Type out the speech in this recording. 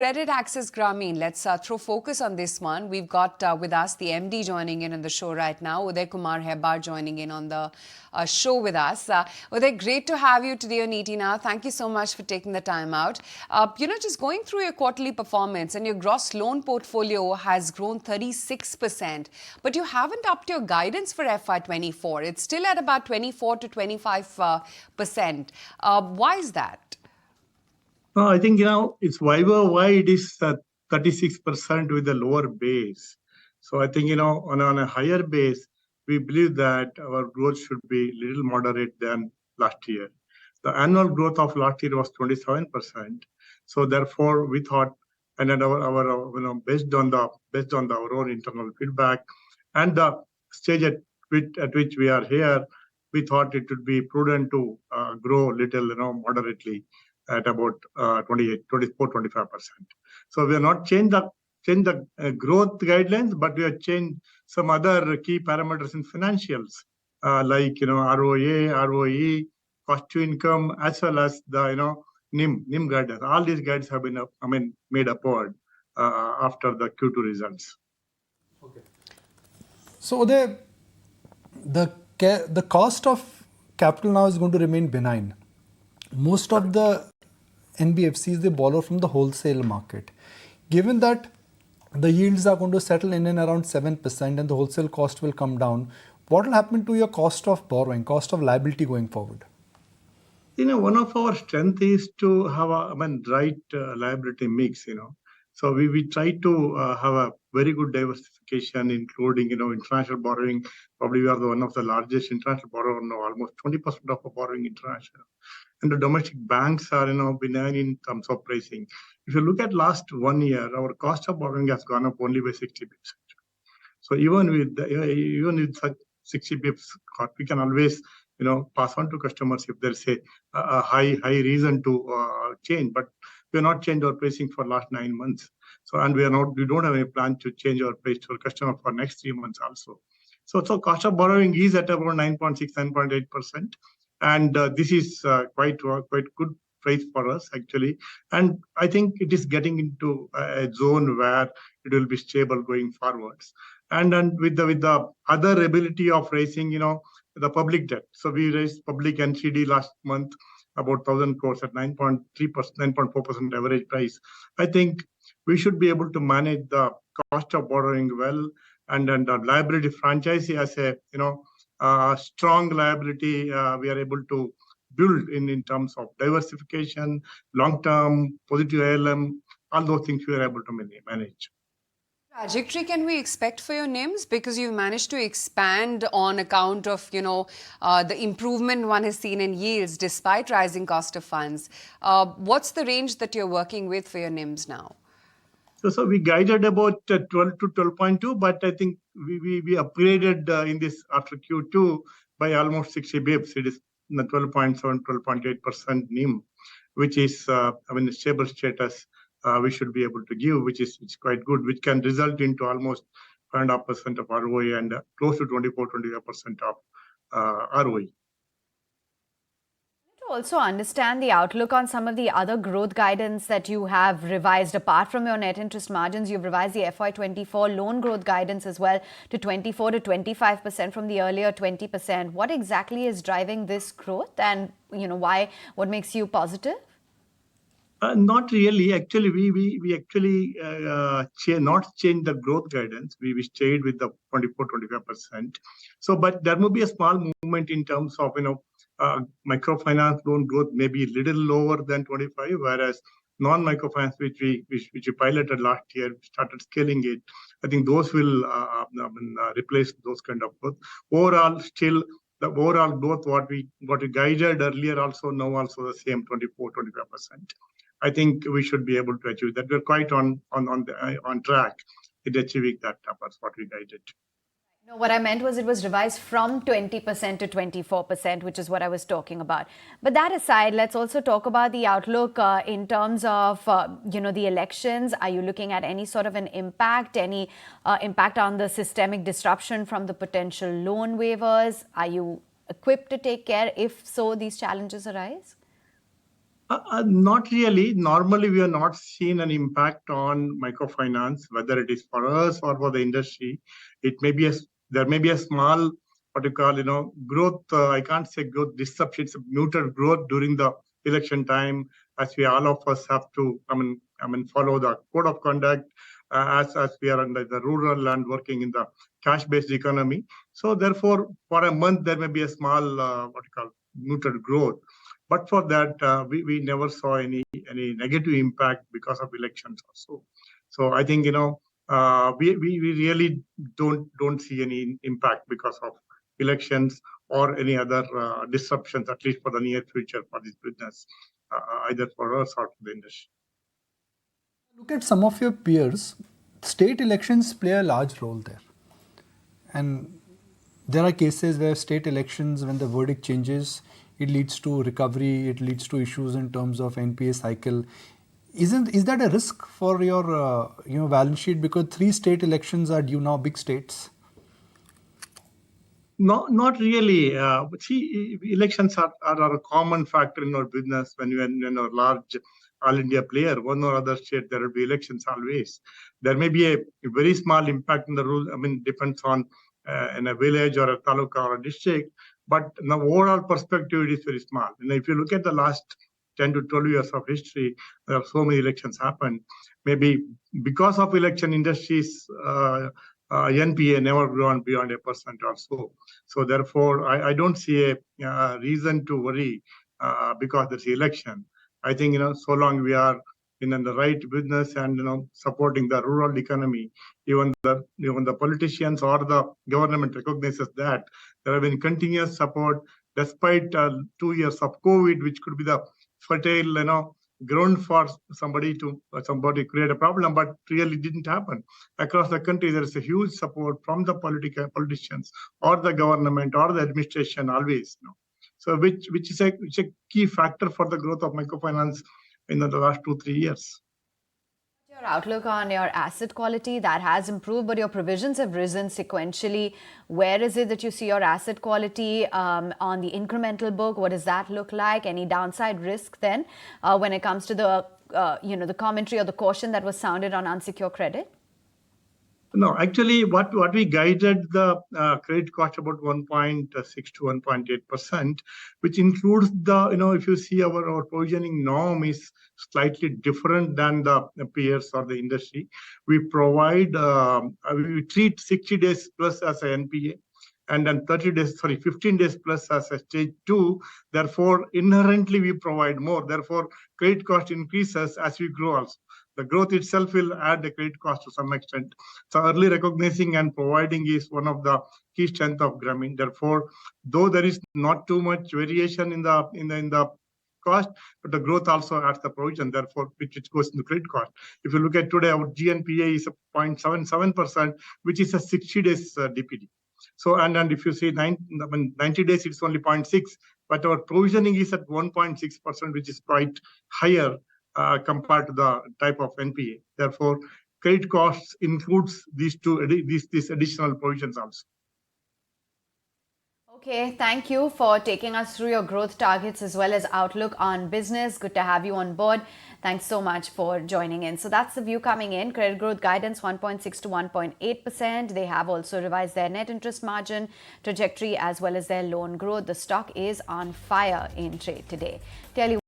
CreditAccess Grameen, let's throw focus on this one. We've got with us the MD joining in on the show right now, Udaya Kumar Hebbar joining in on the show with us. Uday, great to have you today on ET Now. Thank you so much for taking the time out. Just going through your quarterly performance, and your gross loan portfolio has grown 36%, but you haven't upped your guidance for FY24. It's still at about 24 to 25%. Why is that? I think, it's why it is 36% with a lower base. So I think, on a higher base, we believe that our growth should be a little moderate than last year. The annual growth of last year was 27%. So therefore, we thought, and then based on our own internal feedback and the stage at which we are here, we thought it would be prudent to grow little, moderately at about 24-25%. So we have not changed the growth guidelines, but we have changed some other key parameters in financials, like ROA, ROE, cost to income, as well as the NIM guidance. All these guides have been made upward after the Q2 results. Okay. So the cost of capital now is going to remain benign. Most of the NBFCs, they borrow from the wholesale market. Given that the yields are going to settle in and around 7% and the wholesale cost will come down, what will happen to your cost of borrowing, cost of liability going forward? One of our strengths is to have a right liability mix, So we try to have a very good diversification, including, international borrowing. Probably we are one of the largest international borrower now, almost 20% of our borrowing international. And the domestic banks are, benign in terms of pricing. If you look at last 1 year, our cost of borrowing has gone up only by 60 basis. So even with such 60 basis, we can always, pass on to customers if there's a high reason to change. But we have not changed our pricing for last 9 months. So and we don't have any plan to change our price to our customer for next 3 months also. So cost of borrowing is at about 9.6, 9.8%. And this is quite good price for us, actually. And I think it is getting into a zone where it will be stable going forwards. And then with the other ability of raising, the public debt. So we raised public NCD last month, about 1,000 crores at 9.3%, 9.4% average price. I think we should be able to manage the cost of borrowing well, and then the liability franchise as a strong liability we are able to build in terms of diversification, long-term, positive ALM, all those things we are able to manage. Trajectory can we expect for your NIMs? Because you managed to expand on account of, the improvement one has seen in yields despite rising cost of funds. What's the range that you're working with for your NIMs now? So we guided about 12 to 12.2, but I think we upgraded in this after Q2 by almost 60 bips. It is 12.7, 12.8% NIM, which is, a stable status we should be able to give, which is quite good, which can result into almost 5.5% of ROA and close to 24-25% of ROE. Also understand the outlook on some of the other growth guidance that you have revised. Apart from your net interest margins, you've revised the FY24 loan growth guidance as well to 24 to 25% from the earlier 20%. What exactly is driving this growth, and why? What makes you positive? Not really. Actually, we actually not changed the growth guidance. We stayed with the 24-25%. So, but there may be a small movement in terms of microfinance loan growth may be a little lower than 25, whereas non-microfinance, which we piloted last year, started scaling it. I think those will replace those kind of growth. Overall, still the overall growth what we guided earlier also now also the same 24-25%. I think we should be able to achieve that. We're quite on track in achieving that numbers what we guided. No, what I meant was it was revised from 20% to 24%, which is what I was talking about. But that aside, let's also talk about the outlook in terms of, the elections. Are you looking at any sort of an impact, any impact on the systemic disruption from the potential loan waivers? Are you equipped to take care if so these challenges arise? Not really. Normally, we have not seen an impact on microfinance, whether it is for us or for the industry. It may be there may be a small, what you call, growth. I can't say growth disruption. It's a muted growth during the election time, as we all of us have to, follow the code of conduct, as we are under the rural land working in the cash-based economy. So therefore, for a month there may be a small, what you call, muted growth. But for that, we never saw any negative impact because of elections also. So I think we really don't see any impact because of elections or any other disruptions, at least for the near future for this business, either for us or for the industry. Look at some of your peers. State elections play a large role there, and there are cases where state elections, when the verdict changes, it leads to recovery, it leads to issues in terms of NPA cycle. Is that a risk for your balance sheet, because 3 state elections are due now, big states? No, not really. See, elections are a common factor in our business. When a large all India player, one or other state, there will be elections always. There may be a very small impact in the rule. Depends on in a village or a taluka or a district. But in the overall perspective, it is very small. And if you look at the last 10 to 12 years of history, there are so many elections happened. Maybe because of election industries, NPA never grown beyond 1% or so. So therefore, I don't see a reason to worry because there's election. I think so long we are in the right business and supporting the rural economy, even the politicians or the government recognizes that there have been continuous support despite 2 years of COVID, which could be the fertile ground for somebody to create a problem, but really didn't happen. Across the country, there is a huge support from the politicians or the government or the administration always. So which is a key factor for the growth of microfinance in the last 2-3 years. Your outlook on your asset quality, that has improved, but your provisions have risen sequentially. Where is it that you see your asset quality on the incremental book? What does that look like? Any downside risk then when it comes to the the commentary or the caution that was sounded on unsecured credit? No, actually, what we guided the credit cost about 1.6 to 1.8%, which includes if you see our provisioning norm is slightly different than the peers or the industry. We provide, we treat 60 days plus as an NPA, and then 15 days plus as a stage 2. Therefore, inherently we provide more. Therefore, credit cost increases as we grow also. The growth itself will add the credit cost to some extent. So early recognizing and providing is one of the key strengths of Grameen. Therefore, though there is not too much variation in the cost, but the growth also adds the provision, therefore, which goes into credit cost. If you look at today, our GNPA is 0.77%, which is a 60 days DPD. So, and if you see 90 days, it's only 0.6, but our provisioning is at 1.6%, which is quite higher compared to the type of NPA. Therefore, credit costs includes these additional provisions also. Okay, thank you for taking us through your growth targets as well as outlook on business. Good to have you on board. Thanks so much for joining in. So that's the view coming in. Credit growth guidance 1.6 to 1.8%. They have also revised their net interest margin trajectory as well as their loan growth. The stock is on fire in trade today. Tell you